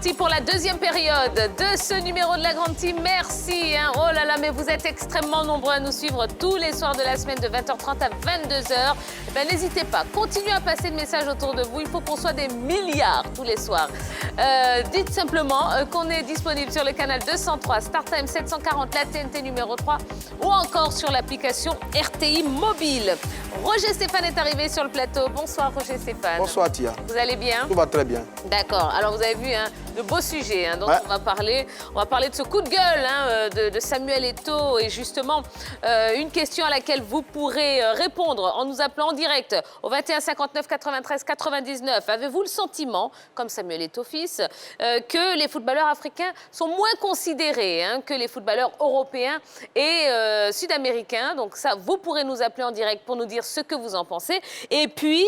parti pour la deuxième période de ce numéro de la Grande Team. Merci. Oh là là, mais vous êtes extrêmement nombreux à nous suivre tous les soirs de la semaine de 20h30 à 22h. N'hésitez pas, continuez à passer le message autour de vous. Il faut qu'on soit des milliards tous les soirs. Dites simplement qu'on est disponible sur le canal 203, StarTime 740, la TNT numéro 3 ou encore sur l'application RTI Mobile. Roger Stéphane est arrivé sur le plateau. Bonsoir Roger Stéphane. Bonsoir Tia. Vous allez bien? Tout va très bien. D'accord. Alors vous avez vu de beaux sujets dont on va parler. On va parler de ce coup de gueule de Samuel Eto'o et justement une question à laquelle vous pourrez répondre en nous appelant en direct au 21 59 93 99. Avez-vous le sentiment, comme Samuel Eto'o fils, que les footballeurs africains sont moins considérés que les footballeurs européens et sud-américains? Donc ça, vous pourrez nous appeler en direct pour nous dire ce que vous en pensez. Et puis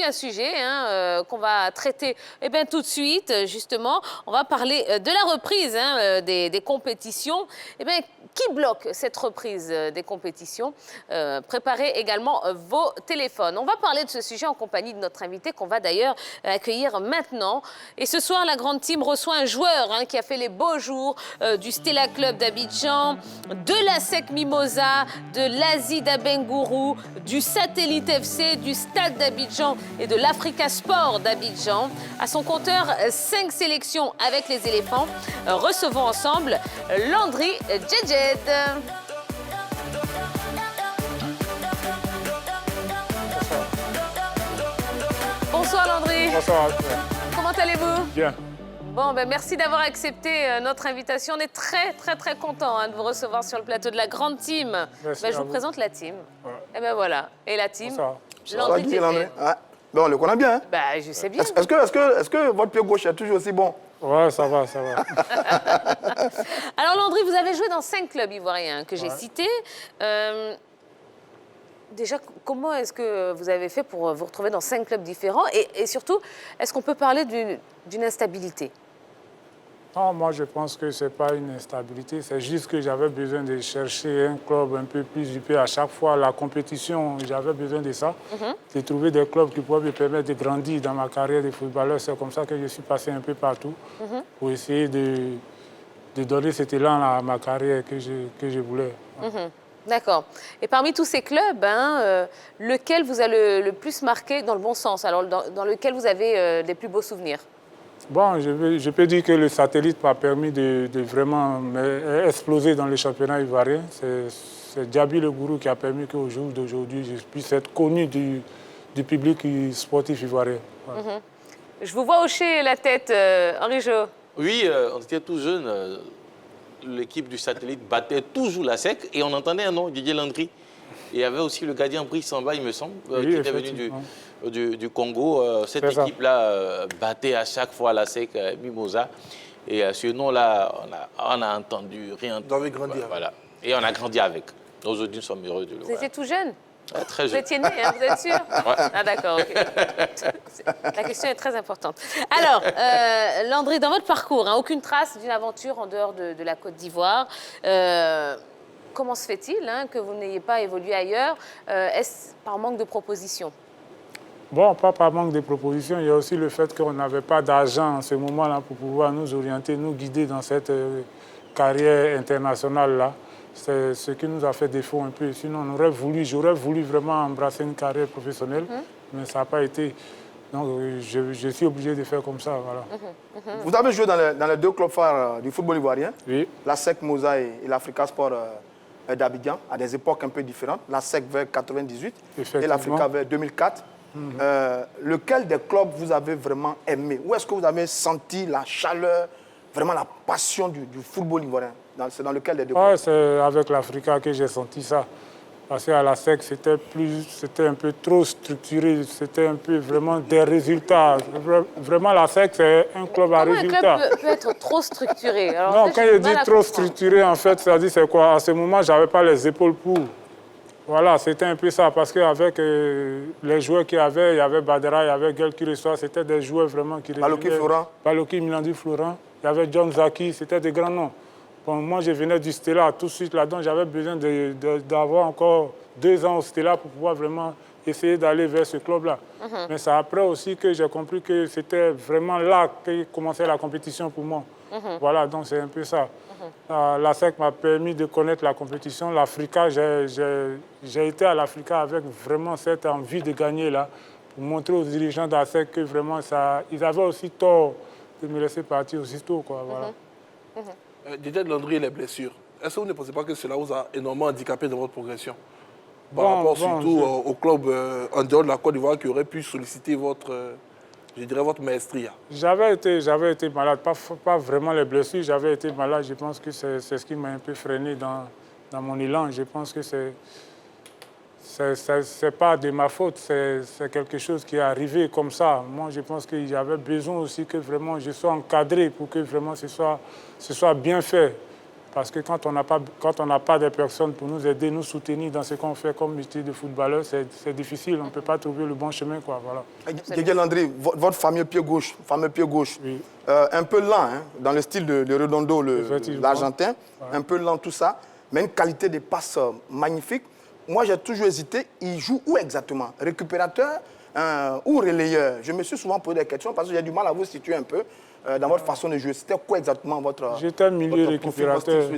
un sujet qu'on va traiter tout de suite, justement. On va parler de la reprise des compétitions. Qui bloque cette reprise des compétitions? Préparez également vos téléphones. On va parler de ce sujet en compagnie de notre invité qu'on va d'ailleurs accueillir maintenant. Et ce soir, la Grande Team reçoit un joueur qui a fait les beaux jours du Stella Club d'Abidjan, de la SEC Mimosa, de l'Asie d'Abengourou, du Satellite FC, du Stade d'Abidjan et de l'Africa Sport d'Abidjan. À son compteur, 5 sélections avec les éléphants. Recevons ensemble Landry Djedjet. Bonsoir Landry. Bonsoir. Comment allez-vous? Bien. Bon, merci d'avoir accepté notre invitation. On est très contents de vous recevoir sur le plateau de la Grande Team. Je vous présente la team. Ouais. Et voilà. Et la team, Landry Djedjet. On le connaît bien. Je sais bien. Est-ce que votre pied gauche est toujours aussi bon? Ouais, ça va. Alors Landry, vous avez joué dans 5 clubs ivoiriens que j'ai cités. Déjà, comment est-ce que vous avez fait pour vous retrouver dans 5 clubs différents? Et surtout, est-ce qu'on peut parler d'une instabilité? Non, moi je pense que ce n'est pas une instabilité, c'est juste que j'avais besoin de chercher un club un peu plus huppé à chaque fois. La compétition, j'avais besoin de ça, de trouver des clubs qui pouvaient me permettre de grandir dans ma carrière de footballeur. C'est comme ça que je suis passé un peu partout pour essayer de donner cet élan à ma carrière que je voulais. D'accord. Et parmi tous ces clubs, lequel vous a le plus marqué dans le bon sens? Alors, dans lequel vous avez des plus beaux souvenirs? Bon, je peux dire que le Satellite m'a permis de vraiment exploser dans le championnat ivoirien. C'est Diaby Le Gourou qui a permis qu'au jour d'aujourd'hui, je puisse être connu du public sportif ivoirien. Voilà. Je vous vois hocher la tête, Henri Jo. Oui, on était tout jeune. L'équipe du Satellite battait toujours la SEC et on entendait un nom, Didier Landry. Et il y avait aussi le gardien Brice Samba, il me semble, qui était venu du Congo. Cette équipe-là battait à chaque fois la SEC Mimosa. Et ce nom-là, on a entendu, réentendu. Vous avez grandi avec. Voilà. Et on a grandi avec. Aujourd'hui, nous sommes heureux de le voir. Vous étiez tout jeune? Très jeune. Vous étiez né, vous êtes sûr? Ah d'accord, ok. La question est très importante. Alors, Landry, dans votre parcours, aucune trace d'une aventure en dehors de la Côte d'Ivoire. Comment se fait-il que vous n'ayez pas évolué ailleurs? Est-ce par manque de propositions? Bon, pas par manque de propositions, il y a aussi le fait qu'on n'avait pas d'argent en ce moment-là pour pouvoir nous orienter, nous guider dans cette carrière internationale-là. C'est ce qui nous a fait défaut un peu. Sinon, j'aurais voulu vraiment embrasser une carrière professionnelle, mais ça n'a pas été. Donc, je suis obligé de faire comme ça. Voilà. Vous avez joué dans les 2 clubs phares du football ivoirien, oui. La SEC Mimosa et l'Africa Sport d'Abidjan, à des époques un peu différentes. La SEC vers 98 et l'Africa vers 2004. Lequel des clubs vous avez vraiment aimé? Où est-ce que vous avez senti la chaleur, vraiment la passion du football ivoirien? C'est dans lequel des 2 clubs? C'est avec l'Africa que j'ai senti ça. Parce qu'à la SEC, c'était un peu trop structuré, c'était un peu vraiment des résultats. Vraiment, la SEC, c'est un club à résultats. Comment un club peut être trop structuré? Alors, non, quand je dis trop structuré, en fait, ça dit c'est quoi? À ce moment, je n'avais pas les épaules pour. Voilà, c'était un peu ça, parce qu'avec les joueurs qu'il y avait Badara, il y avait Guel Kiresoa, c'était des joueurs vraiment qui... Baloki Florent. Baloki Milandi Florent, il y avait John Zaki, c'était des grands noms. Bon, moi, je venais du Stella tout de suite là-dedans, j'avais besoin d'avoir encore 2 ans au Stella pour pouvoir vraiment essayer d'aller vers ce club-là. Mais c'est après aussi que j'ai compris que c'était vraiment là que commençait la compétition pour moi. Voilà, donc c'est un peu ça. La SEC m'a permis de connaître la compétition. L'Africa, j'ai été à l'Africa avec vraiment cette envie de gagner là, pour montrer aux dirigeants de la SEC que vraiment ils avaient aussi tort de me laisser partir aussitôt, quoi. Voilà. Didier Landry et les blessures, est-ce que vous ne pensez pas que cela vous a énormément handicapé dans votre progression? Par rapport surtout au club en dehors de la Côte d'Ivoire qui aurait pu solliciter votre, je dirais, votre maestria. J'avais été malade, pas vraiment les blessures, j'avais été malade. Je pense que c'est ce qui m'a un peu freiné dans mon élan. Je pense que c'est pas de ma faute, c'est quelque chose qui est arrivé comme ça. Moi, je pense que j'avais besoin aussi que vraiment je sois encadré pour que vraiment ce soit bien fait. Parce que quand on n'a pas de personnes pour nous aider, nous soutenir dans ce qu'on fait comme métier de footballeur, c'est difficile. On ne peut pas trouver le bon chemin, quoi. Voilà. Didier Landry, votre fameux pied gauche, oui. Un peu lent, hein, dans le style de Redondo, l'Argentin, un peu lent tout ça, mais une qualité de passe magnifique. Moi, j'ai toujours hésité. Il joue où exactement? Récupérateur ou relayeur? Je me suis souvent posé des questions parce que j'ai du mal à vous situer un peu dans votre façon de jouer. C'était quoi exactement votre J'étais milieu récupérateur.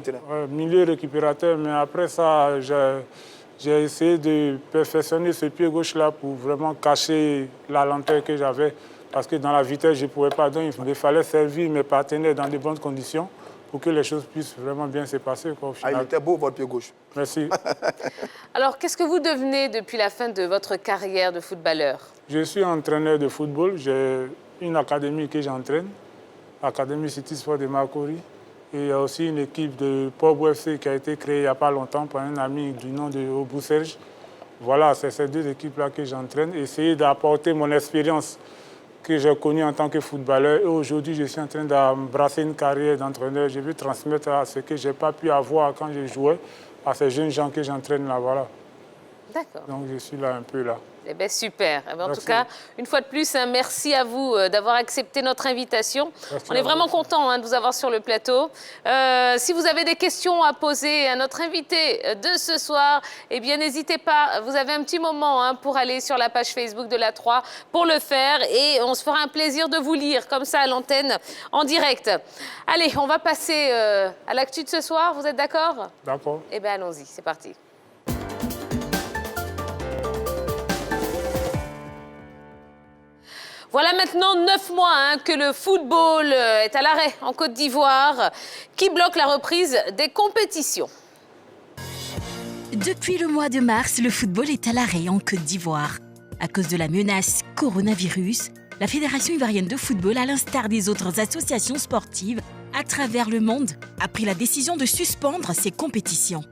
Milieu récupérateur, mais après ça, j'ai essayé de perfectionner ce pied gauche-là pour vraiment cacher la lenteur que j'avais. Parce que dans la vitesse, je ne pouvais pas. Donc, il fallait servir mes partenaires dans de bonnes conditions pour que les choses puissent vraiment bien se passer, quoi, au final. Il était beau, votre pied gauche. Merci. Alors, qu'est-ce que vous devenez depuis la fin de votre carrière de footballeur? Je suis entraîneur de football. J'ai une académie que j'entraîne, l'Académie City Sport de Makori. Et il y a aussi une équipe de Pogbo FC qui a été créée il n'y a pas longtemps par un ami du nom de Obou Serge. Voilà, c'est ces deux équipes-là que j'entraîne. Essayer d'apporter mon expérience que j'ai connue en tant que footballeur. Et aujourd'hui, je suis en train d'embrasser une carrière d'entraîneur. Je veux transmettre à ce que je n'ai pas pu avoir quand je jouais à ces jeunes gens que j'entraîne là. Voilà. D'accord. Donc, je suis là un peu là. Eh bien, super. Eh bien, en tout cas, une fois de plus, hein, merci à vous d'avoir accepté notre invitation. Merci. On est vraiment contents de vous avoir sur le plateau. Si vous avez des questions à poser à notre invité de ce soir, eh bien, n'hésitez pas. Vous avez un petit moment pour aller sur la page Facebook de la 3 pour le faire. Et on se fera un plaisir de vous lire comme ça à l'antenne en direct. Allez, on va passer à l'actu de ce soir. Vous êtes d'accord? D'accord. Eh bien, allons-y. C'est parti. Voilà maintenant 9 mois que le football est à l'arrêt en Côte d'Ivoire, qui bloque la reprise des compétitions. Depuis le mois de mars, le football est à l'arrêt en Côte d'Ivoire. À cause de la menace coronavirus, la Fédération ivoirienne de football, à l'instar des autres associations sportives à travers le monde, a pris la décision de suspendre ses compétitions.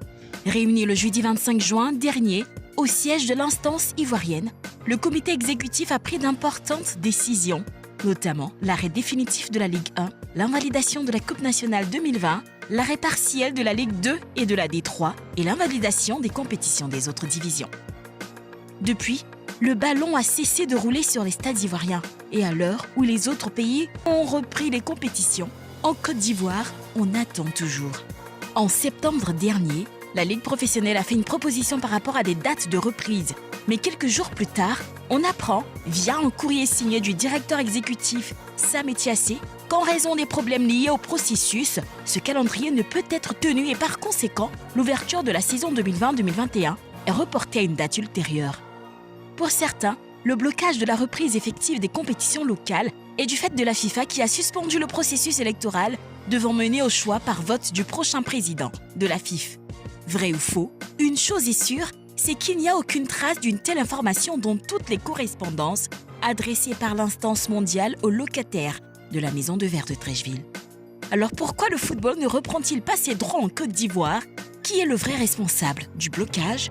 Réuni le jeudi 25 juin dernier, au siège de l'instance ivoirienne, le comité exécutif a pris d'importantes décisions, notamment l'arrêt définitif de la Ligue 1, l'invalidation de la Coupe nationale 2020, l'arrêt partiel de la Ligue 2 et de la D3 et l'invalidation des compétitions des autres divisions. Depuis, le ballon a cessé de rouler sur les stades ivoiriens et à l'heure où les autres pays ont repris les compétitions, en Côte d'Ivoire, on attend toujours. En septembre dernier, la Ligue professionnelle a fait une proposition par rapport à des dates de reprise. Mais quelques jours plus tard, on apprend, via un courrier signé du directeur exécutif Sam Etiassé, qu'en raison des problèmes liés au processus, ce calendrier ne peut être tenu et par conséquent, l'ouverture de la saison 2020-2021 est reportée à une date ultérieure. Pour certains, le blocage de la reprise effective des compétitions locales est du fait de la FIFA qui a suspendu le processus électoral devant mener au choix par vote du prochain président de la FIFA. Vrai ou faux, une chose est sûre, c'est qu'il n'y a aucune trace d'une telle information dans toutes les correspondances adressées par l'instance mondiale aux locataires de la maison de verre de Treichville. Alors pourquoi le football ne reprend-il pas ses droits en Côte d'Ivoire? Qui est le vrai responsable du blocage?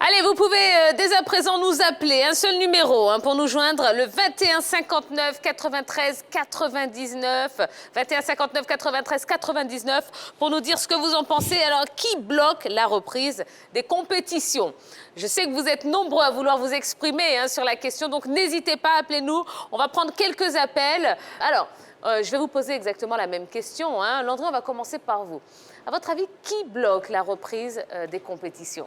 Allez, vous pouvez dès à présent nous appeler, un seul numéro pour nous joindre, le 21 59 93 99, 21 59 93 99, pour nous dire ce que vous en pensez. Alors, qui bloque la reprise des compétitions? Je sais que vous êtes nombreux à vouloir vous exprimer sur la question, donc n'hésitez pas, appelez-nous. On va prendre quelques appels. Alors, je vais vous poser exactement la même question. Hein. Landry, on va commencer par vous. À votre avis, qui bloque la reprise des compétitions?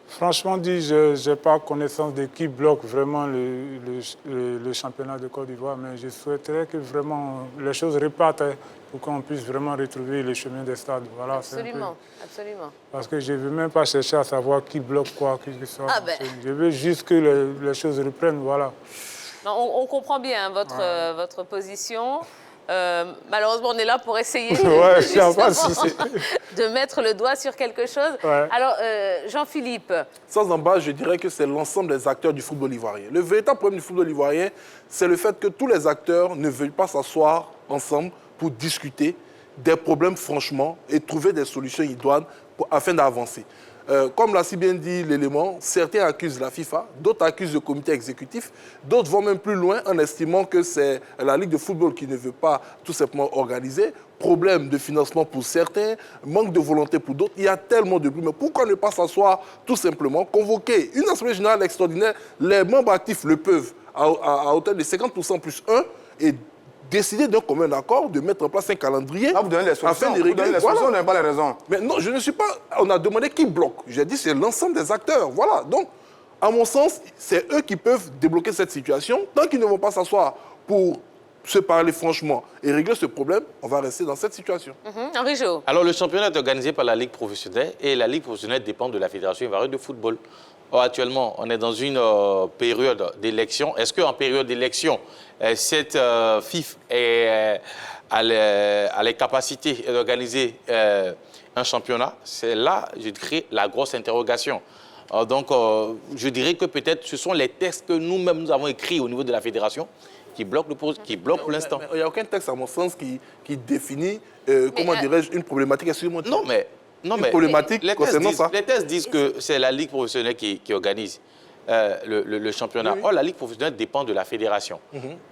Franchement dit, je n'ai pas connaissance de qui bloque vraiment le championnat de Côte d'Ivoire, mais je souhaiterais que vraiment les choses repartent pour qu'on puisse vraiment retrouver le chemin des stades. Voilà, absolument, absolument. Parce que je ne veux même pas chercher à savoir qui bloque quoi, qui que ce soit. Ah ben. Je veux juste que les choses reprennent, voilà. Non, on comprend bien votre position. Malheureusement, on est là pour essayer de mettre le doigt sur quelque chose. Ouais. Alors, Jean-Philippe. Sans embâche, je dirais que c'est l'ensemble des acteurs du football ivoirien. Le véritable problème du football ivoirien, c'est le fait que tous les acteurs ne veulent pas s'asseoir ensemble pour discuter des problèmes franchement et trouver des solutions idoines afin d'avancer. Comme l'a si bien dit l'élément, certains accusent la FIFA, d'autres accusent le comité exécutif, d'autres vont même plus loin en estimant que c'est la Ligue de football qui ne veut pas tout simplement organiser. Problème de financement pour certains, manque de volonté pour d'autres. Il y a tellement de bruit. Mais pourquoi ne pas s'asseoir tout simplement, convoquer une assemblée générale extraordinaire, les membres actifs le peuvent à hauteur de 50% plus 1 et décider d'un commun accord de mettre en place un calendrier. Là, vous donnez les solutions. Afin de régler les solutions, on n'a pas les raisons. Mais non, je ne suis pas... On a demandé qui bloque. J'ai dit c'est l'ensemble des acteurs. Voilà. Donc, à mon sens, c'est eux qui peuvent débloquer cette situation. Tant qu'ils ne vont pas s'asseoir pour se parler franchement et régler ce problème, on va rester dans cette situation. Henri Jo. Alors, le championnat est organisé par la Ligue professionnelle et la Ligue professionnelle dépend de la Fédération ivoirienne de football. Or, actuellement, on est dans une période d'élection. Est-ce qu'en période d'élection, cette FIF a les capacités d'organiser un championnat? C'est là, je dirais, la grosse interrogation. Donc, je dirais que peut-être ce sont les textes que nous-mêmes nous avons écrits au niveau de la fédération qui bloquent pour l'instant. Il n'y a aucun texte, à mon sens, qui définit, comment dirais-je, une problématique. Excusez-moi. Non, mais problématique concernant ça. Les thèses disent que c'est la Ligue professionnelle qui organise le championnat. Oui. Or, la Ligue professionnelle dépend de la fédération.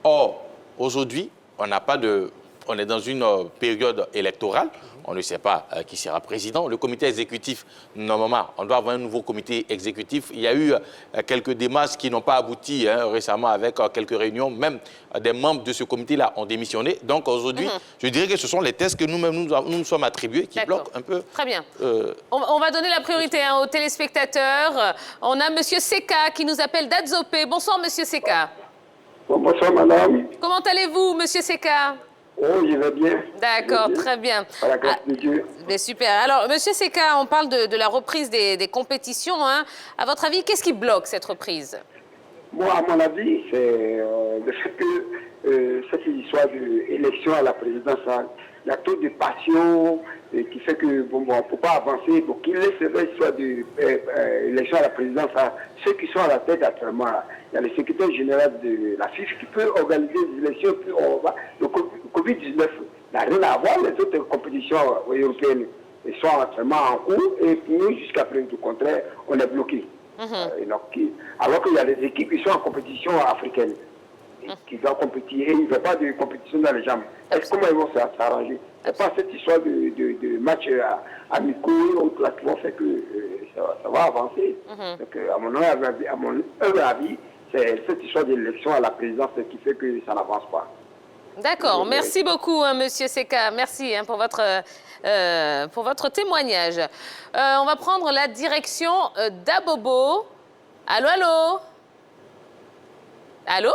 Or, aujourd'hui, on est dans une période électorale. On ne sait pas qui sera président. Le comité exécutif, normalement, on doit avoir un nouveau comité exécutif. Il y a eu quelques démarches qui n'ont pas abouti récemment avec quelques réunions. Même des membres de ce comité-là ont démissionné. Donc aujourd'hui, je dirais que ce sont les tests que nous-mêmes nous sommes attribués qui bloquent un peu. Très bien. On va donner la priorité aux téléspectateurs. On a M. Seka qui nous appelle d'Adzopé. Bonsoir, M. Seka. Bonsoir, madame. Comment allez-vous, M. Seka? Oh, je vais bien. D'accord, très bien. À la grâce de Dieu. Mais super. Alors, Monsieur Seka, on parle de la reprise des compétitions. Hein. À votre avis, qu'est-ce qui bloque cette reprise? Moi, à mon avis, c'est le fait que cette histoire d'élection à la présidence, il y a trop de passion qui fait que on ne peut pas avancer. Donc, il laisse l'histoire d'élection à la présidence à ceux qui sont à la tête actuellement. Il y a le secrétaire général de la FIF qui peut organiser des élections. Puis le Covid-19 n'a rien à voir. Les autres compétitions européennes sont actuellement en cours. Et nous, jusqu'à preuve du contraire, on est bloqué. Alors qu'il y a des équipes qui sont en compétition africaine, qui doivent compétir. Et il n'y a pas de compétition dans les jambes. Comment ils vont s'arranger? C'est pas cette histoire de match amicaux ou qui vont faire que ça va avancer. Donc, à mon avis, c'est cette histoire d'élection à la présidence qui fait que ça n'avance pas. D'accord. Merci beaucoup, Monsieur Seka. Merci pour votre témoignage. On va prendre la direction d'Abobo. Allô, allô? Allô?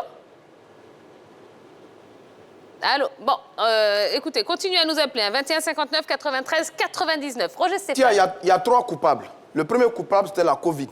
Allô? Bon, écoutez, continuez à nous appeler. 21 59 93 99. Roger Stéphane. Tiens, il y a 3 coupables. Le premier coupable, c'était la Covid,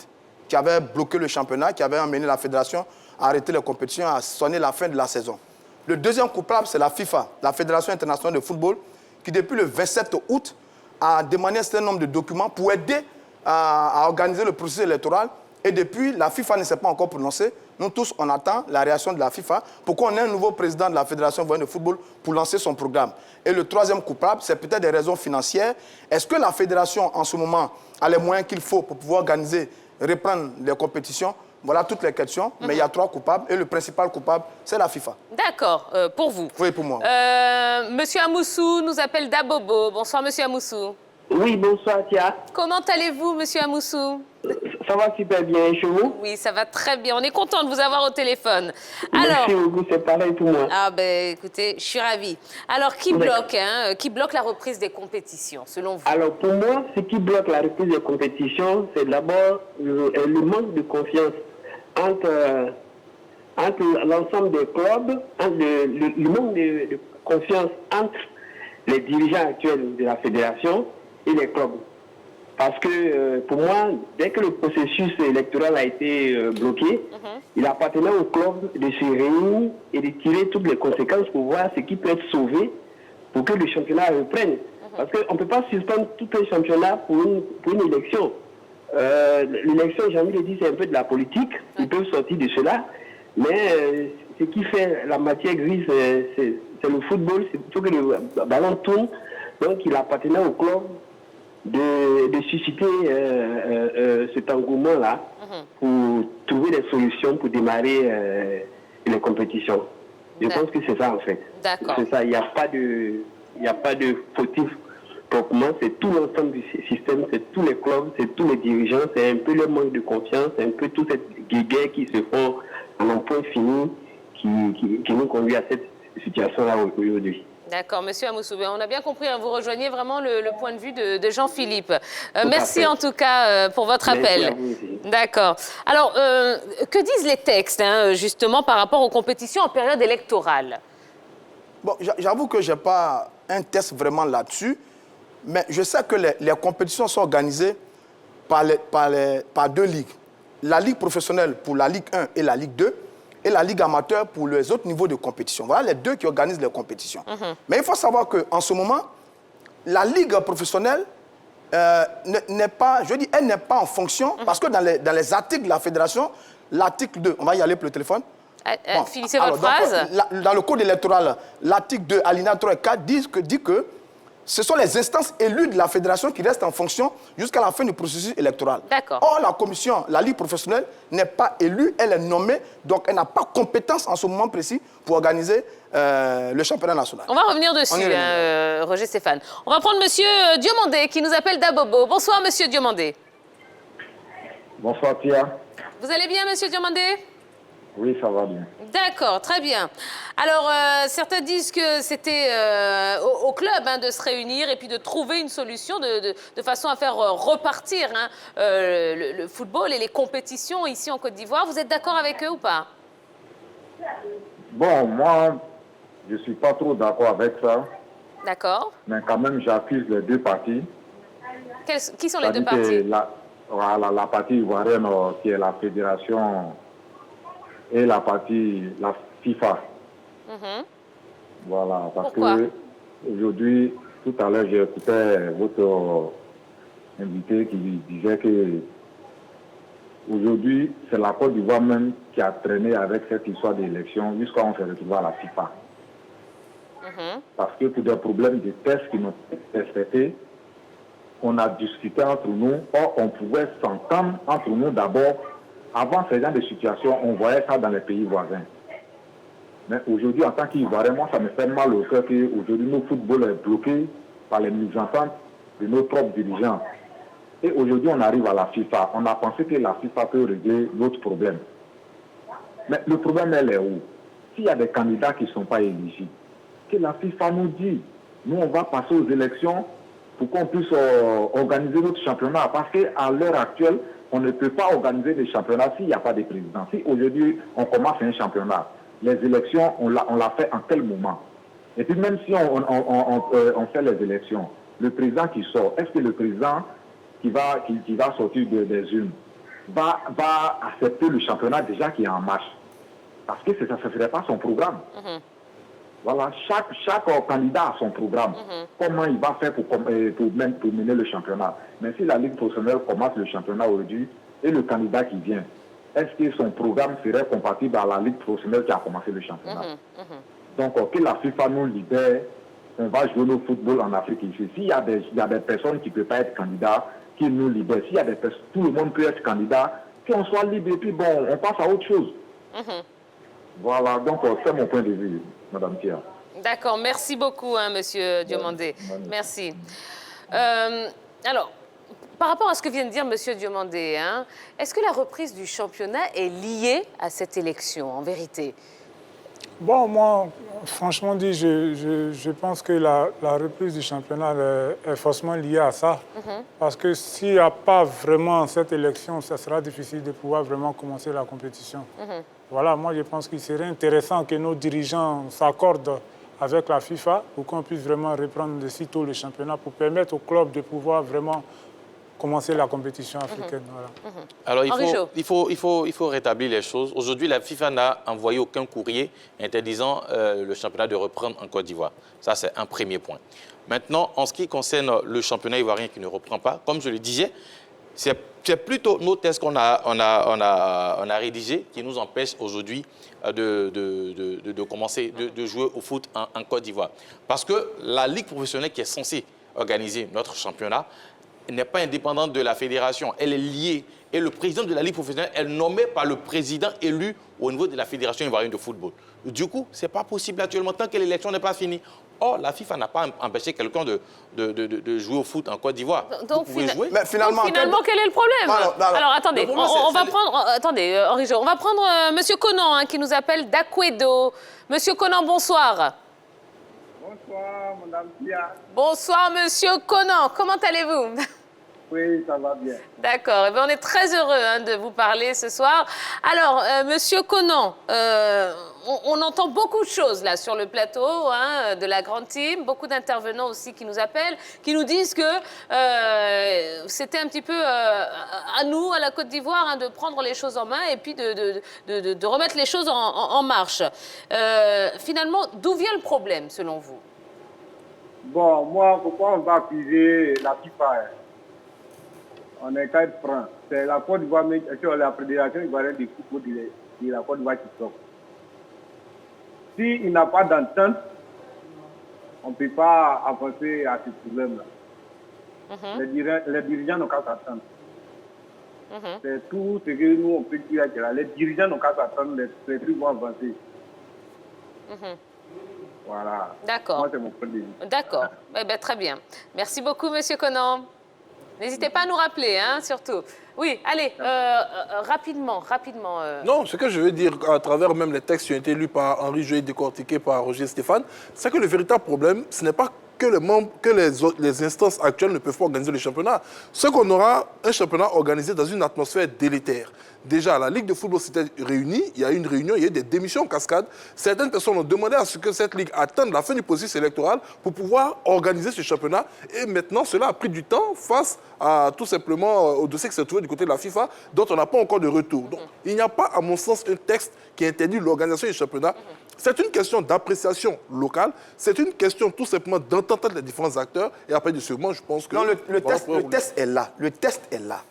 qui avait bloqué le championnat, qui avait amené la fédération à arrêter les compétitions, à sonner la fin de la saison. Le deuxième coupable, c'est la FIFA, la Fédération internationale de football, qui depuis le 27 août a demandé un certain nombre de documents pour aider à organiser le processus électoral. Et depuis, la FIFA ne s'est pas encore prononcée. Nous tous, on attend la réaction de la FIFA pour qu'on ait un nouveau président de la Fédération ivoirienne de football pour lancer son programme. Et le troisième coupable, c'est peut-être des raisons financières. Est-ce que la Fédération, en ce moment, a les moyens qu'il faut pour pouvoir organiser, reprendre les compétitions? Voilà toutes les questions, mais il y a 3 coupables et le principal coupable, c'est la FIFA. D'accord, pour vous. Oui, pour moi. Monsieur Amoussou nous appelle d'Abobo. Bonsoir, Monsieur Amoussou. Oui, bonsoir, Tia. Comment allez-vous, Monsieur Amoussou? Ça va super bien, et chez vous? Oui, ça va très bien. On est content de vous avoir au téléphone. Merci beaucoup, c'est pareil pour moi. Ah ben écoutez, je suis ravie. Alors, qui bloque la reprise des compétitions, selon vous? Alors, pour moi, ce qui bloque la reprise des compétitions, c'est d'abord le manque de confiance entre l'ensemble des clubs, le manque de confiance entre les dirigeants actuels de la fédération et les clubs. Parce que pour moi, dès que le processus électoral a été bloqué, il appartenait au club de se réunir et de tirer toutes les conséquences pour voir ce qui peut être sauvé pour que le championnat reprenne. Parce qu'on ne peut pas suspendre tout un championnat pour une élection. L'élection, j'ai envie de dire, c'est un peu de la politique. Ils peuvent sortir de cela. Mais ce qui fait la matière grise, c'est le football. Il faut que le ballon tourne. Donc, il appartenait au club de susciter cet engouement-là pour trouver des solutions pour démarrer les compétitions. Je pense que c'est ça, en fait. D'accord. C'est ça. Il n'y a pas de fautif proprement. C'est tout l'ensemble du système, c'est tous les clubs, c'est tous les dirigeants, c'est un peu le manque de confiance, c'est un peu toute cette guéguerre qui se font en un point fini qui nous conduit à cette situation-là aujourd'hui. D'accord, Monsieur Amousoubé, on a bien compris, vous rejoignez vraiment le point de vue de Jean-Philippe. Merci en tout cas pour votre appel. D'accord. Alors, que disent les textes, justement, par rapport aux compétitions en période électorale? Bon, j'avoue que je n'ai pas un test vraiment là-dessus, mais je sais que les compétitions sont organisées par deux ligues. La Ligue professionnelle pour la Ligue 1 et la Ligue 2, et la Ligue amateur pour les autres niveaux de compétition. Voilà les deux qui organisent les compétitions. Mais il faut savoir qu'en ce moment, la Ligue professionnelle n'est pas, je dis, elle n'est pas en fonction, parce que dans les articles de la fédération, l'article 2, on va y aller pour le téléphone. Bon, finissez votre phrase. Dans le code électoral, l'article 2, alinéa 3 et 4 dit que ce sont les instances élues de la fédération qui restent en fonction jusqu'à la fin du processus électoral. D'accord. Or, la commission, la Ligue professionnelle, n'est pas élue, elle est nommée, donc elle n'a pas compétence en ce moment précis pour organiser le championnat national. On va revenir dessus, Roger Stéphane. On va prendre Monsieur Diomandé qui nous appelle d'Abobo. Bonsoir, Monsieur Diomandé. Bonsoir, Tia. Vous allez bien, Monsieur Diomandé? Oui, ça va bien. D'accord, très bien. Alors, certains disent que c'était au club de se réunir et puis de trouver une solution de façon à faire repartir le football et les compétitions ici en Côte d'Ivoire. Vous êtes d'accord avec eux ou pas? Bon, moi, je ne suis pas trop d'accord avec ça. D'accord. Mais quand même, j'accuse les deux parties. Qui sont les deux parties? La partie ivoirienne qui est la fédération et la FIFA. Voilà, parce que aujourd'hui, tout à l'heure, j'ai écouté votre invité qui disait que aujourd'hui, c'est la Côte d'Ivoire même qui a traîné avec cette histoire d'élection jusqu'à on s'est retrouvé à la FIFA. Parce que pour des problèmes de tests qui n'ont pas été respectés, on a discuté entre nous, or on pouvait s'entendre entre nous d'abord. Avant ce genre de situation, on voyait ça dans les pays voisins. Mais aujourd'hui, en tant qu'Ivoirien, moi, ça me fait mal au cœur qu'aujourd'hui, notre football est bloqué par les mésententes de nos propres dirigeants. Et aujourd'hui, on arrive à la FIFA. On a pensé que la FIFA peut régler notre problème. Mais le problème, elle est où? S'il y a des candidats qui ne sont pas éligibles, que la FIFA nous dit, nous, on va passer aux élections pour qu'on puisse organiser notre championnat. Parce qu'à l'heure actuelle, on ne peut pas organiser des championnats s'il n'y a pas de président. Si aujourd'hui, on commence un championnat, les élections, on l'a fait en quel moment? Et puis même si on fait les élections, le président qui sort, est-ce que le président qui va sortir des urnes va accepter le championnat déjà qui est en marche? Parce que ça ne serait pas son programme. Voilà, chaque candidat a son programme. Comment il va faire pour mener le championnat? Mais si la Ligue professionnelle commence le championnat aujourd'hui et le candidat qui vient, est-ce que son programme serait compatible à la Ligue professionnelle qui a commencé le championnat? Donc, que la FIFA nous libère, on va jouer nos football en Afrique ici. S'il y a des personnes qui ne peuvent pas être candidats, qu'ils nous libèrent. S'il y a des personnes, tout le monde peut être candidat, qu'on soit libre et puis bon, on passe à autre chose. Voilà, donc c'est mon point de vue, Madame Pierre. D'accord, merci beaucoup, Monsieur Diomandé. Merci. Alors, par rapport à ce que vient de dire M. Diomandé, hein, est-ce que la reprise du championnat est liée à cette élection, en vérité? Bon, moi, franchement dit, je pense que la reprise du championnat est forcément liée à ça. Parce que s'il n'y a pas vraiment cette élection, ça sera difficile de pouvoir vraiment commencer la compétition. Voilà, moi je pense qu'il serait intéressant que nos dirigeants s'accordent avec la FIFA pour qu'on puisse vraiment reprendre de sitôt le championnat pour permettre aux clubs de pouvoir vraiment commencer la compétition africaine. Voilà. Alors, il faut rétablir les choses. Aujourd'hui, la FIFA n'a envoyé aucun courrier interdisant le championnat de reprendre en Côte d'Ivoire. Ça, c'est un premier point. Maintenant, en ce qui concerne le championnat ivoirien qui ne reprend pas, comme je le disais, c'est plutôt nos tests qu'on a rédigés qui nous empêchent aujourd'hui de commencer, de jouer au foot en Côte d'Ivoire. Parce que la Ligue professionnelle qui est censée organiser notre championnat n'est pas indépendante de la fédération. Elle est liée. Et le président de la Ligue professionnelle est nommé par le président élu au niveau de la Fédération ivoirienne de football. Du coup, ce n'est pas possible actuellement tant que l'élection n'est pas finie. Or, la FIFA n'a pas empêché quelqu'un de jouer au foot en Côte d'Ivoire. Donc, jouer. Mais finalement, quel est le problème? Alors, attendez, on va prendre... Attendez, Henri Jo, on va prendre M. Conan, hein, qui nous appelle d'Akwedo. M. Conan, bonsoir. Bonsoir, Madame Pia. Bonsoir, M. Conan. Comment allez-vous? Oui, ça va bien. D'accord. Eh bien, on est très heureux de vous parler ce soir. Alors, Monsieur Conan, on entend beaucoup de choses là sur le plateau de la grande team, beaucoup d'intervenants aussi qui nous appellent, qui nous disent que c'était un petit peu à nous, à la Côte d'Ivoire, de prendre les choses en main et puis de remettre les choses en marche. Finalement, d'où vient le problème, selon vous? Bon, moi, pourquoi on va accuser la FIFA? On est qu'à être franc. C'est la Côte d'Ivoire, la Fédération ivoirienne du football de la Côte d'Ivoire qui sort. S'il n'a pas d'entente, on ne peut pas avancer à ce problème-là. Les dirigeants n'ont qu'à s'attendre. C'est tout ce que nous, on peut dire. Les dirigeants n'ont qu'à s'attendre, les trucs vont avancer. Voilà. D'accord. Moi, c'est mon point de vue. D'accord. Eh bien, très bien. Merci beaucoup, Monsieur Conan. N'hésitez pas à nous rappeler, surtout. Oui, allez, rapidement. Non, ce que je veux dire, à travers même les textes qui ont été lus par Henri Jo et décortiqués par Roger Stéphane, c'est que le véritable problème, ce n'est pas que les membres, que les instances actuelles ne peuvent pas organiser le championnat. C'est qu'on aura un championnat organisé dans une atmosphère délétère. Déjà, la Ligue de football s'était réunie, il y a eu une réunion, il y a eu des démissions en cascade. Certaines personnes ont demandé à ce que cette Ligue attende la fin du processus électoral pour pouvoir organiser ce championnat. Et maintenant, cela a pris du temps face à tout simplement au dossier qui s'est trouvé du côté de la FIFA, dont on n'a pas encore de retour. Donc, il n'y a pas, à mon sens, un texte qui interdit l'organisation du championnat. C'est une question d'appréciation locale, c'est une question tout simplement d'entente entre les différents acteurs. Et après, du second, je pense que... Non, le test est là. Le test est là.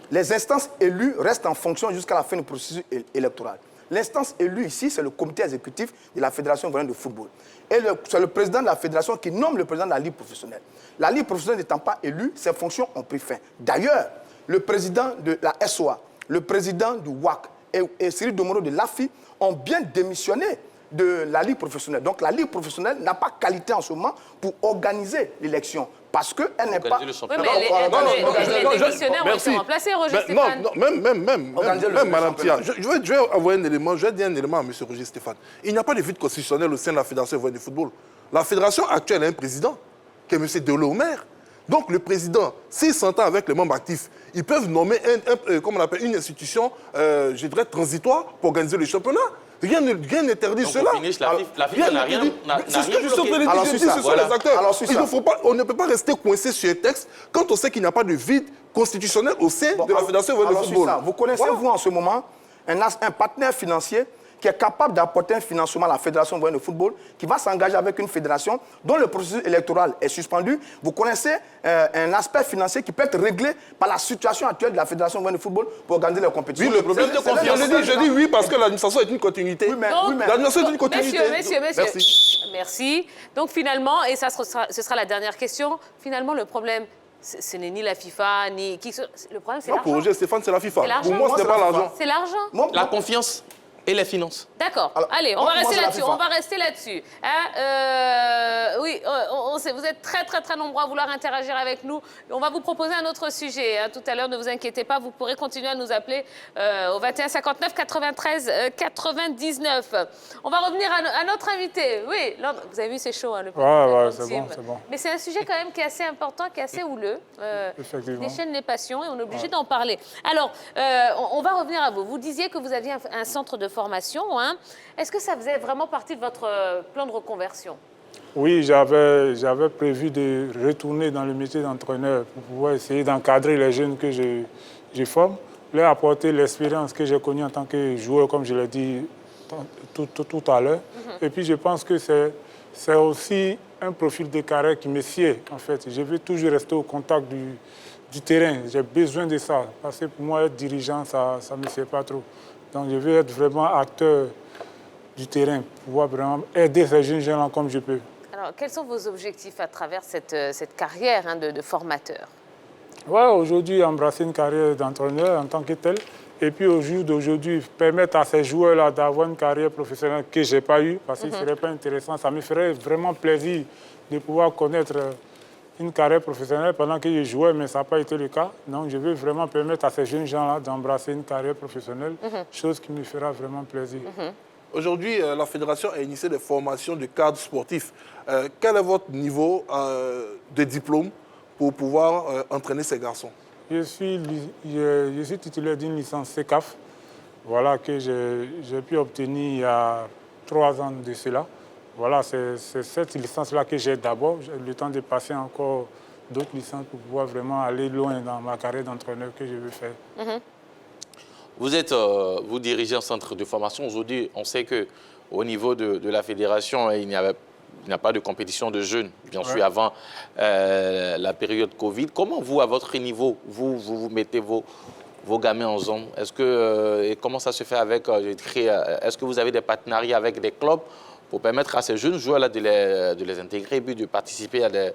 Les instances élues restent en fonction jusqu'à la fin du processus électoral. L'instance élue ici, c'est le comité exécutif de la Fédération ivoirienne de football. Et c'est le président de la fédération qui nomme le président de la Ligue professionnelle. La Ligue professionnelle n'étant pas élue, ses fonctions ont pris fin. D'ailleurs, le président de la SOA, le président du WAC et Cyril Domoro de l'AFI ont bien démissionné de la Ligue professionnelle. Donc la Ligue professionnelle n'a pas qualité en ce moment pour organiser l'élection. Parce qu'elle n'est pas... Oui, mais les démissionnaires ont été remplacés, Roger Stéphane. Même Madame Tia, je vais avoir un élément, je vais dire un élément à M. Roger Stéphane. Il n'y a pas de vide constitutionnel au sein de la Fédération ivoirienne de football. La fédération actuelle a un président, qui est M. Delomer. Donc le président, s'il s'entend avec les membres actifs, ils peuvent nommer comme on appelle, une institution, je dirais, transitoire pour organiser le championnat. Rien n'interdit cela. La FIFA n'a rien. C'est ce que je suis en train de dire, ce sont les acteurs. On ne peut pas rester coincé sur un texte quand on sait qu'il n'y a pas de vide constitutionnel au sein de la Fédération ivoirienne de football. Vous connaissez, vous, en ce moment, un partenaire financier qui est capable d'apporter un financement à la Fédération ivoirienne de football, qui va s'engager avec une fédération dont le processus électoral est suspendu. Vous connaissez un aspect financier qui peut être réglé par la situation actuelle de la Fédération ivoirienne de football pour organiser les compétitions. Oui, le problème de confiance. Je dis oui parce que l'administration est une continuité. L'administration est une continuité. Messieurs. Merci. Donc finalement, et ce sera la dernière question, finalement le problème, ce n'est ni la FIFA, ni qui que ce soit. Le problème, c'est l'argent. Pour Roger Stéphane, c'est la FIFA. Pour moi, ce n'est pas l'argent. C'est l'argent. La confiance. Et les finances. D'accord. Allez, on va rester là-dessus. Oui, on sait, vous êtes très, très, très nombreux à vouloir interagir avec nous. On va vous proposer un autre sujet. Tout à l'heure, ne vous inquiétez pas, vous pourrez continuer à nous appeler au 21 59 93 99. On va revenir à notre invité. Oui, vous avez vu, c'est chaud, le c'est bon. Mais c'est un sujet quand même qui est assez important, qui est assez houleux. Effectivement. Déchaîne les passions et on est obligé d'en parler. Alors, on va revenir à vous. Vous disiez que vous aviez un centre de formation. Hein. Est-ce que ça faisait vraiment partie de votre plan de reconversion? Oui, j'avais prévu de retourner dans le métier d'entraîneur pour pouvoir essayer d'encadrer les jeunes que je forme, leur apporter l'expérience que j'ai connue en tant que joueur, comme je l'ai dit tout à l'heure. Et puis je pense que c'est aussi un profil de carrière qui me sied, en fait. Je veux toujours rester au contact du terrain. J'ai besoin de ça, parce que pour moi, être dirigeant, ça ne me sied pas trop. Donc je veux être vraiment acteur du terrain, pouvoir vraiment aider ces jeunes gens-là comme je peux. Alors, quels sont vos objectifs à travers cette carrière de formateur? Aujourd'hui, embrasser une carrière d'entraîneur en tant que tel, et puis au jour d'aujourd'hui, permettre à ces joueurs-là d'avoir une carrière professionnelle que je n'ai pas eue, parce que ce ne serait pas intéressant. Ça me ferait vraiment plaisir de pouvoir connaître une carrière professionnelle pendant que je jouais, mais ça n'a pas été le cas. Donc, je veux vraiment permettre à ces jeunes gens-là d'embrasser une carrière professionnelle, chose qui me fera vraiment plaisir. Aujourd'hui, la fédération a initié des formations de cadres sportifs. Quel est votre niveau de diplôme pour pouvoir entraîner ces garçons? Je suis titulaire d'une licence CECAF, voilà, que j'ai pu obtenir il y a 3 ans de cela. Voilà, c'est cette licence-là que j'ai d'abord. J'ai le temps de passer encore d'autres licences pour pouvoir vraiment aller loin dans ma carrière d'entraîneur que je veux faire. Vous dirigez un centre de formation. Aujourd'hui, on sait qu'au niveau de la fédération, il n'y a pas de compétition de jeunes, bien sûr, avant la période Covid. Comment vous, à votre niveau, vous mettez vos gamins en zone? Et comment ça se fait avec... Est-ce que vous avez des partenariats avec des clubs pour permettre à ces jeunes joueurs-là de les intégrer et puis de participer à des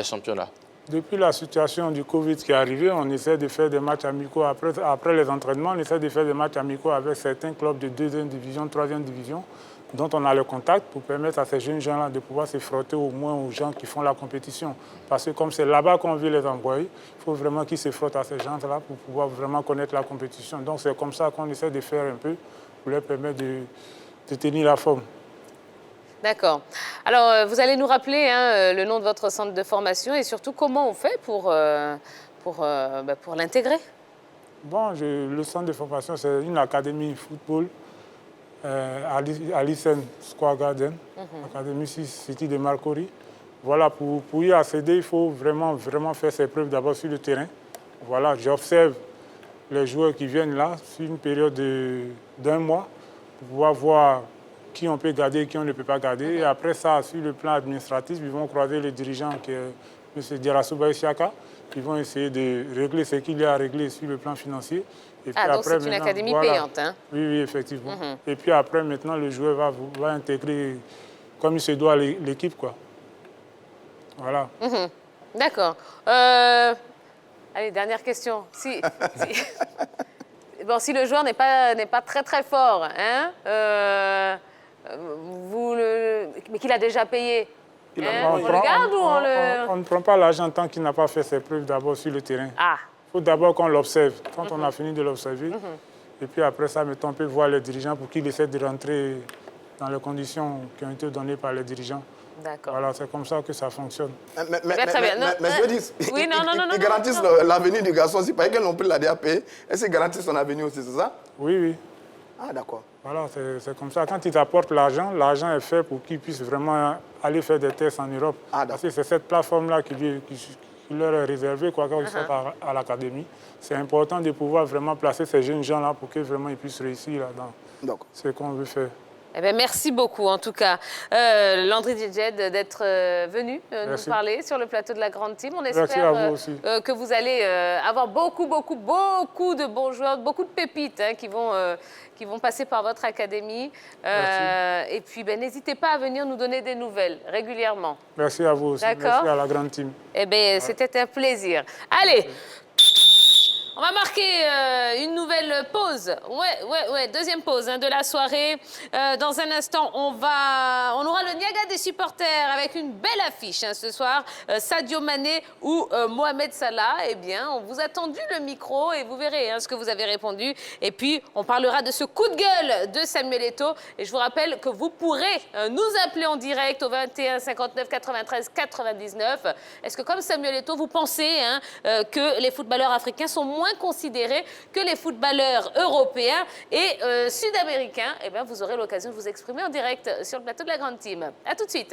championnats? Depuis la situation du Covid qui est arrivée, on essaie de faire des matchs amicaux. Après les entraînements, on essaie de faire des matchs amicaux avec certains clubs de 2e division, 3e division, dont on a le contact pour permettre à ces jeunes gens-là de pouvoir se frotter au moins aux gens qui font la compétition. Parce que comme c'est là-bas qu'on veut les envoyer, il faut vraiment qu'ils se frottent à ces gens-là pour pouvoir vraiment connaître la compétition. Donc c'est comme ça qu'on essaie de faire un peu pour leur permettre de tenir la forme. D'accord. Alors, vous allez nous rappeler le nom de votre centre de formation et surtout comment on fait pour l'intégrer? Bon, le centre de formation, c'est une académie football à Lycène Square Garden, Académie City de Marcory. Voilà, pour y accéder, il faut vraiment faire ses preuves d'abord sur le terrain. Voilà, j'observe les joueurs qui viennent là sur une période d'1 mois pour pouvoir voir qui on peut garder et qui on ne peut pas garder. Et après ça, sur le plan administratif, ils vont croiser le dirigeant qui est M. Diarasouba Isiaka. Ils vont essayer de régler ce qu'il y a à régler sur le plan financier. Et puis donc c'est une académie payante, hein? Oui, effectivement. Et puis après, maintenant, le joueur va intégrer comme il se doit l'équipe, quoi. Voilà. D'accord. Allez, dernière question. Bon, si le joueur n'est pas très très fort, hein, mais qu'il a déjà payé, on le garde ou on ne prend pas l'argent tant qu'il n'a pas fait ses preuves d'abord sur le terrain. Il faut d'abord qu'on l'observe. Quand on a fini de l'observer, et puis après ça, on peut voir les dirigeants pour qu'ils essaient de rentrer dans les conditions qui ont été données par les dirigeants. D'accord. Voilà, c'est comme ça que ça fonctionne. Mais je veux dire, ils garantissent l'avenir du garçon. Si par exemple, on peut la DAP, est-ce qu'ils garantissent son avenir aussi, c'est ça? Oui. Ah, d'accord. Voilà, c'est comme ça. Quand ils apportent l'argent est fait pour qu'ils puissent vraiment aller faire des tests en Europe. Parce que c'est cette plateforme-là qui leur est réservée quand ils sont à l'académie. C'est important de pouvoir vraiment placer ces jeunes gens-là pour qu'ils vraiment puissent réussir dans ce qu'on veut faire. Eh bien, merci beaucoup, en tout cas, Landry Djedjed, d'être venu nous parler sur le plateau de la Grande Team. On espère que vous allez avoir beaucoup de bons joueurs, beaucoup de pépites qui vont passer par votre académie. Et puis, n'hésitez pas à venir nous donner des nouvelles régulièrement. Merci à vous aussi. Merci à la Grande Team. Eh bien, c'était un plaisir. Allez, On va marquer une nouvelle pause. Ouais, deuxième pause de la soirée. Dans un instant, on aura le Niaga des supporters avec une belle affiche ce soir. Sadio Mané ou Mohamed Salah. Eh bien, on vous a tendu le micro et vous verrez ce que vous avez répondu. Et puis, on parlera de ce coup de gueule de Samuel Eto'o. Et je vous rappelle que vous pourrez nous appeler en direct au 21 59 93 99. Est-ce que, comme Samuel Eto'o, vous pensez que les footballeurs africains sont moins considérés que les footballeurs européens et sud-américains? Eh bien, vous aurez l'occasion de vous exprimer en direct sur le plateau de la Grande Team. À tout de suite.